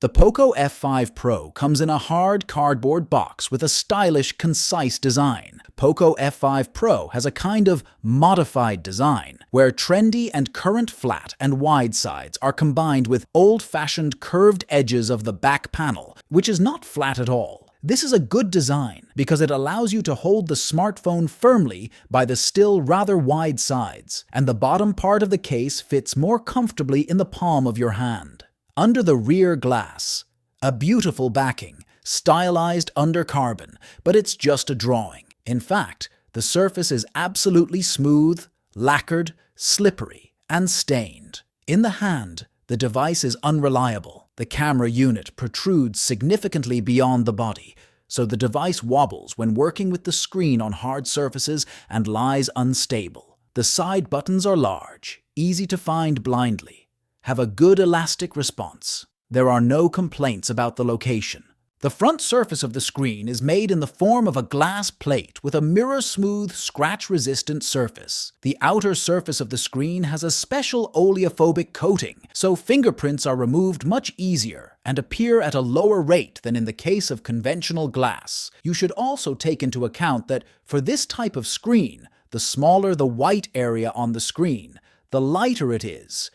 The Poco F5 Pro comes in a hard cardboard box with a stylish, concise design. Poco F5 Pro has a kind of modified design, where trendy and current flat and wide sides are combined with old-fashioned curved edges of the back panel, which is not flat at all. This is a good design because it allows you to hold the smartphone firmly by the still rather wide sides, and the bottom part of the case fits more comfortably in the palm of your hand. Under the rear glass, a beautiful backing, stylized under carbon, but it's just a drawing. In fact, the surface is absolutely smooth, lacquered, slippery, and stained. In the hand, the device is unreliable. The camera unit protrudes significantly beyond the body, so the device wobbles when working with the screen on hard surfaces and lies unstable. The side buttons are large, easy to find blindly, have a good elastic response. There are no complaints about the location. The front surface of the screen is made in the form of a glass plate with a mirror-smooth, scratch-resistant surface. The outer surface of the screen has a special oleophobic coating, so fingerprints are removed much easier and appear at a lower rate than in the case of conventional glass. You should also take into account that for this type of screen, the smaller the white area on the screen, the lighter it is.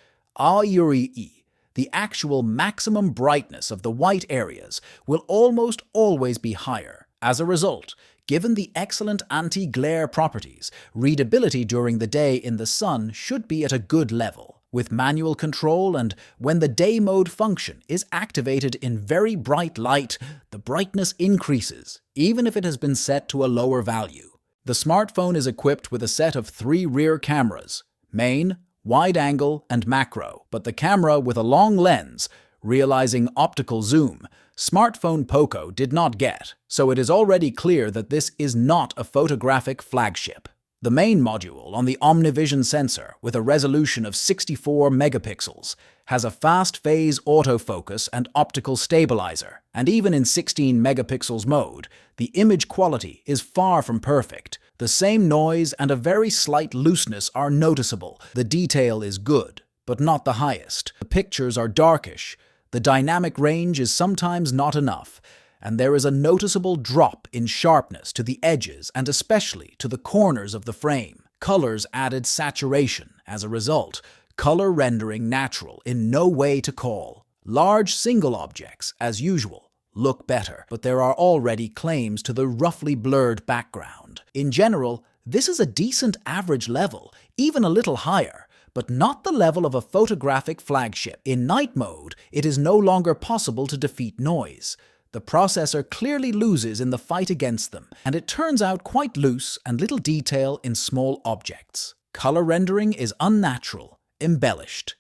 The actual maximum brightness of the white areas will almost always be higher. As a result, given the excellent anti-glare properties, readability during the day in the sun should be at a good level. With manual control and when the day mode function is activated in very bright light, the brightness increases, even if it has been set to a lower value. The smartphone is equipped with a set of 3 rear cameras: main, wide angle, and macro, but the camera with a long lens, realizing optical zoom, smartphone Poco did not get, so it is already clear that this is not a photographic flagship. The main module on the OmniVision sensor, with a resolution of 64 megapixels, has a fast-phase autofocus and optical stabilizer, and even in 16 megapixels mode, the image quality is far from perfect. The same noise and a very slight looseness are noticeable. The detail is good, but not the highest. The pictures are darkish, the dynamic range is sometimes not enough, and there is a noticeable drop in sharpness to the edges and especially to the corners of the frame. Colors added saturation. As a result, color rendering natural in no way to call. Large single objects, as usual, look better, but there are already claims to the roughly blurred background. In general, this is a decent average level, even a little higher, but not the level of a photographic flagship. In night mode, it is no longer possible to defeat noise. The processor clearly loses in the fight against them, and it turns out quite loose and little detail in small objects. Color rendering is unnatural, embellished.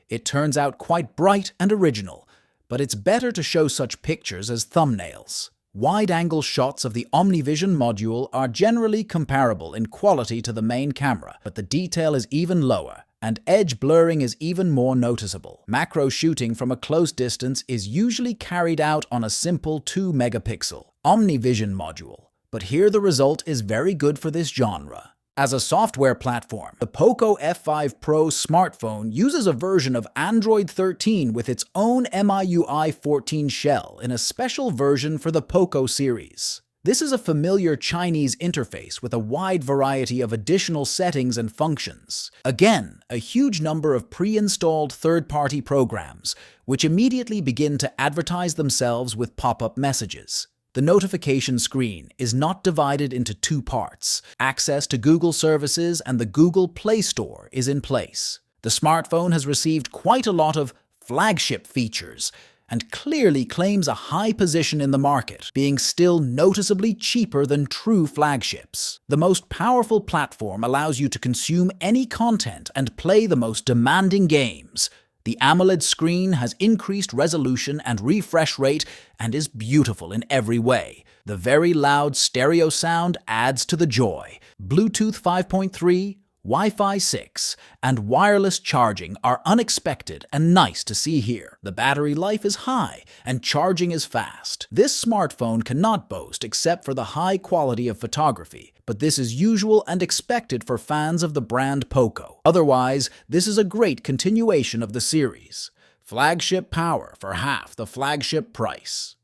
It turns out quite bright and original, but it's better to show such pictures as thumbnails. Wide-angle shots of the OmniVision module are generally comparable in quality to the main camera, but the detail is even lower, and edge blurring is even more noticeable. Macro shooting from a close distance is usually carried out on a simple 2-megapixel OmniVision module, but here the result is very good for this genre. As a software platform, the Poco F5 Pro smartphone uses a version of Android 13 with its own MIUI 14 shell in a special version for the Poco series. This is a familiar Chinese interface with a wide variety of additional settings and functions. Again, a huge number of pre-installed third-party programs, which immediately begin to advertise themselves with pop-up messages. The notification screen is not divided into 2 parts. Access to Google services and the Google Play Store is in place. The smartphone has received quite a lot of flagship features and clearly claims a high position in the market, being still noticeably cheaper than true flagships. The most powerful platform allows you to consume any content and play the most demanding games. The AMOLED screen has increased resolution and refresh rate and is beautiful in every way. The very loud stereo sound adds to the joy. Bluetooth 5.3, Wi-Fi 6, and wireless charging are unexpected and nice to see here. The battery life is high and charging is fast. This smartphone cannot boast except for the high quality of photography, but this is usual and expected for fans of the brand Poco. Otherwise, this is a great continuation of the series. Flagship power for half the flagship price.